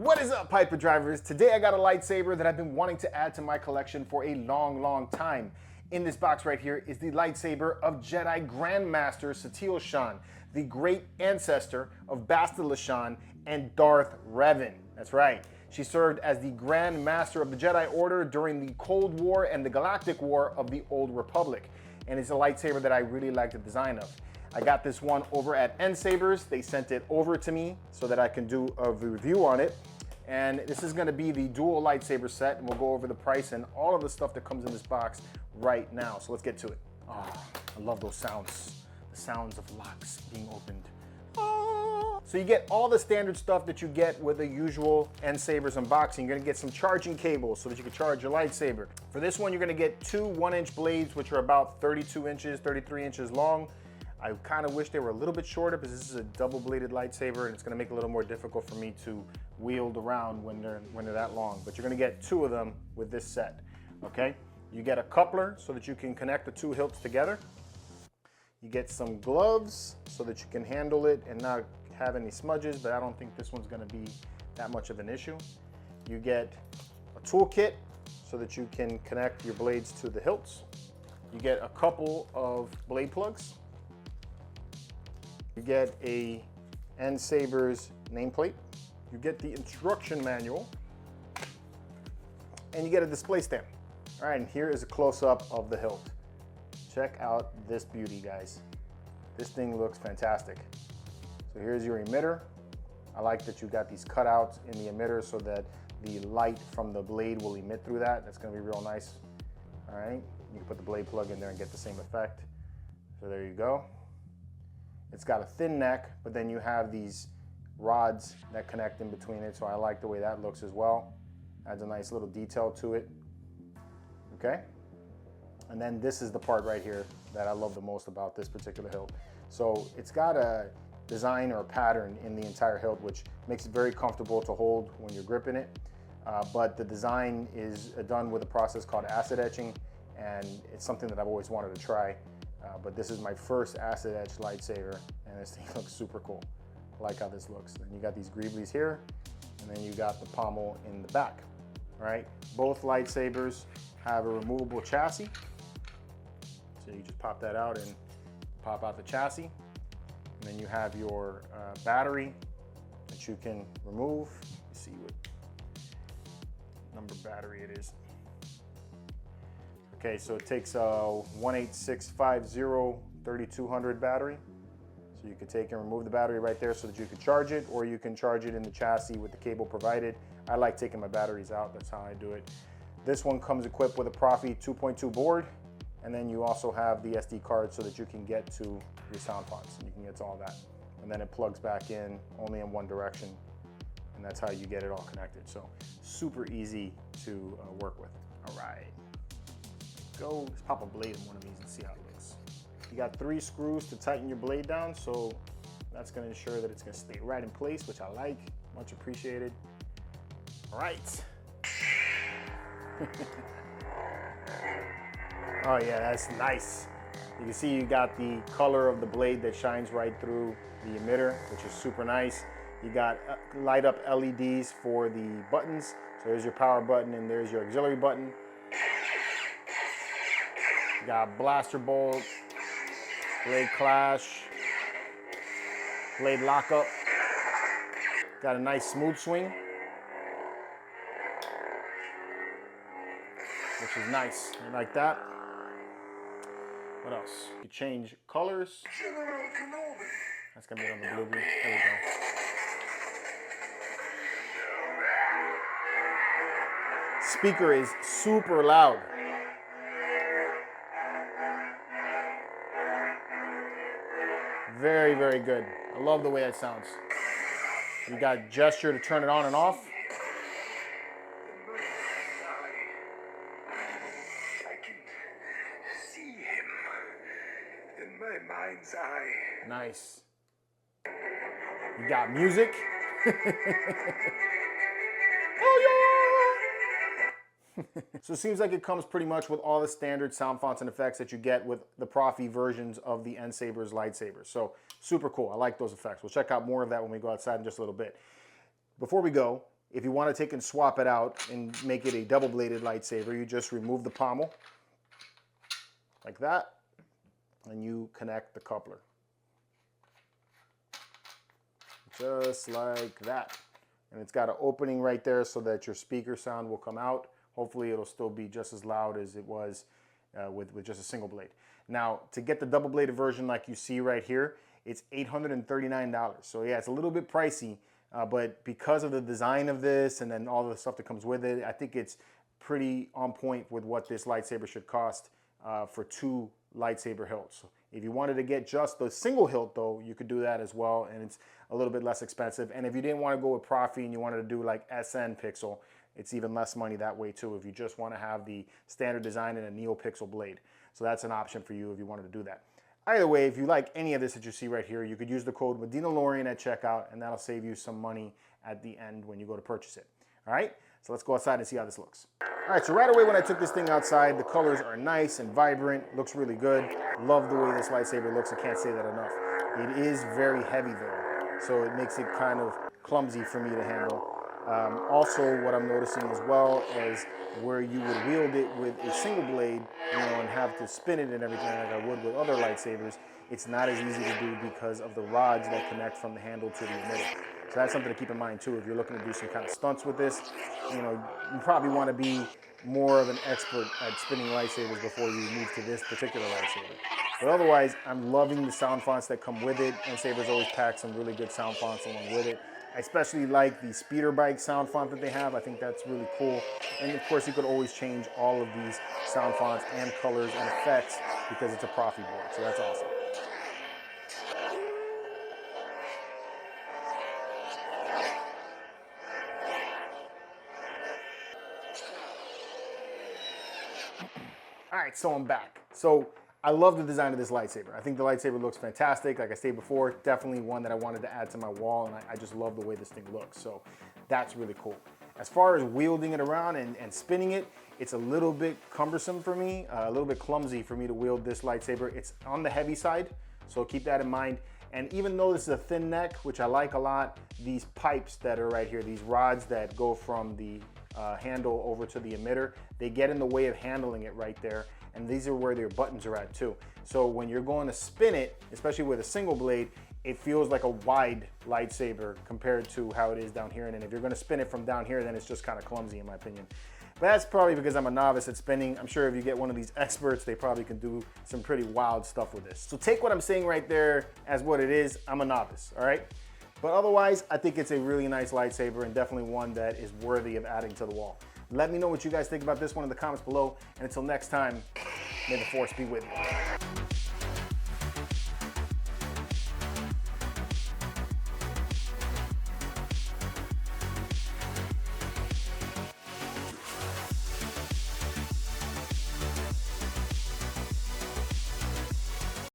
What is up, Hyperdrivers? Today I got a lightsaber that I've been wanting to add to my collection for a long time. In this box right here is the lightsaber of Jedi Grand Master Satele Shan, the great ancestor of Satele Shan and Darth Revan. That's right. She served as the Grand Master of the Jedi Order during the Cold War and the Galactic War of the Old Republic. And it's a lightsaber that I really like the design of. I got this one over at Nsabers. They sent it over to me so that I can do a review on it. And this is gonna be the dual lightsaber set, and we'll go over the price and all of the stuff that comes in this box right now. So let's get to it. Oh, I love those sounds. The sounds of locks being opened. Oh. So you get all the standard stuff that you get with a usual Nsabers unboxing. You're gonna get some charging cables so that you can charge your lightsaber. For this one, you're gonna get two 1-inch blades, which are about 32 inches, 33 inches long. I kind of wish they were a little bit shorter because this is a double-bladed lightsaber and it's going to make it a little more difficult for me to wield around when they're that long. But you're going to get two of them with this set, okay? You get a coupler so that you can connect the two hilts together. You get some gloves so that you can handle it and not have any smudges, but I don't think this one's going to be that much of an issue. You get a toolkit so that you can connect your blades to the hilts. You get a couple of blade plugs. You get a Nsabers nameplate. You get the instruction manual. And you get a display stand. All right, and here is a close-up of the hilt. Check out this beauty, guys. This thing looks fantastic. So here's your emitter. I like that you got these cutouts in the emitter so that the light from the blade will emit through that. That's gonna be real nice. All right, you can put the blade plug in there and get the same effect. So there you go. It's got a thin neck, but then you have these rods that connect in between it, so I like the way that looks as well. Adds a nice little detail to it. Okay? And then this is the part right here that I love the most about this particular hilt. So it's got a design or a pattern in the entire hilt, which makes it very comfortable to hold when you're gripping it. But the design is done with a process called acid etching, and it's something that I've always wanted to try. But this is my first acid etch lightsaber, and this thing looks super cool. I like how this looks. Then you got these greeblies here, and then you got the pommel in the back. All right, both lightsabers have a removable chassis. So you just pop that out and pop out the chassis. And then you have your battery that you can remove. Let's see what number battery it is. Okay, so it takes a 18650 3200 battery. So you could take and remove the battery right there so that you can charge it, or you can charge it in the chassis with the cable provided. I like taking my batteries out, that's how I do it. This one comes equipped with a Profi 2.2 board, and then you also have the SD card so that you can get to your sound fonts, and you can get to all that. And then it plugs back in only in one direction, and that's how you get it all connected. So super easy to work with. All right. Go, let's pop a blade in one of these and see how it looks. You got 3 screws to tighten your blade down, so that's gonna ensure that it's gonna stay right in place, which I like, much appreciated. All right. Oh yeah, that's nice. You can see you got the color of the blade that shines right through the emitter, which is super nice. You got light up LEDs for the buttons. So there's your power button and there's your auxiliary button. Got blaster bolt, blade clash, blade lockup. Got a nice smooth swing, which is nice. You like that? What else? You change colors. That's gonna be on the blue. There we go. Speaker is super loud. Very, very good. I love the way that sounds. You got gesture to turn it on and off. I can see him in my mind's eye. Nice. You got music. So it seems like it comes pretty much with all the standard sound fonts and effects that you get with the Profi versions of the Nsabers lightsabers. So super cool. I like those effects. We'll check out more of that when we go outside in just a little bit. Before we go, If you want to take and swap it out and make it a double-bladed lightsaber, you just remove the pommel like that, and you connect the coupler. Just like that. And it's got an opening right there so that your speaker sound will come out. Hopefully it'll still be just as loud as it was with just a single blade. Now, to get the double-bladed version like you see right here, it's $839. So yeah, it's a little bit pricey, but because of the design of this and then all the stuff that comes with it, I think it's pretty on point with what this lightsaber should cost for 2 lightsaber hilts. If you wanted to get just the single hilt though, you could do that as well, and it's a little bit less expensive. And if you didn't want to go with Profi and you wanted to do like SN Pixel, it's even less money that way too, if you just want to have the standard design and a Neopixel blade. So that's an option for you if you wanted to do that. Either way, if you like any of this that you see right here, you could use the code MEDINALORIAN at checkout, and that'll save you some money at the end when you go to purchase it. All right, so let's go outside and see how this looks. All right, so right away when I took this thing outside, the colors are nice and vibrant, looks really good. Love the way this lightsaber looks, I can't say that enough. It is very heavy though, so it makes it kind of clumsy for me to handle. Also, what I'm noticing as well is where you would wield it with a single blade, and have to spin it and everything like I would with other lightsabers, it's not as easy to do because of the rods that connect from the handle to the emitter. So that's something to keep in mind too. If you're looking to do some kind of stunts with this, you probably want to be more of an expert at spinning lightsabers before you move to this particular lightsaber. But otherwise, I'm loving the sound fonts that come with it. Nsabers always pack some really good sound fonts along with it. I especially like the speeder bike sound font that they have. I think that's really cool. And of course, you could always change all of these sound fonts and colors and effects because it's a Profi board. So that's awesome. All right, so I'm back. So I love the design of this lightsaber. I think the lightsaber looks fantastic. Like I stated before, definitely one that I wanted to add to my wall, and I just love the way this thing looks. So that's really cool. As far as wielding it around and spinning it, it's a little bit cumbersome for me, a little bit clumsy for me to wield this lightsaber. It's on the heavy side, so keep that in mind. And even though this is a thin neck, which I like a lot, these pipes that are right here, these rods that go from the handle over to the emitter, they get in the way of handling it right there. And these are where their buttons are at too. So when you're going to spin it, especially with a single blade, it feels like a wide lightsaber compared to how it is down here. And then if you're going to spin it from down here, then it's just kind of clumsy in my opinion. But that's probably because I'm a novice at spinning. I'm sure if you get one of these experts, they probably can do some pretty wild stuff with this. So take what I'm saying right there as what it is. I'm a novice, all right? But otherwise, I think it's a really nice lightsaber and definitely one that is worthy of adding to the wall. Let me know what you guys think about this one in the comments below. And until next time, may the force be with you.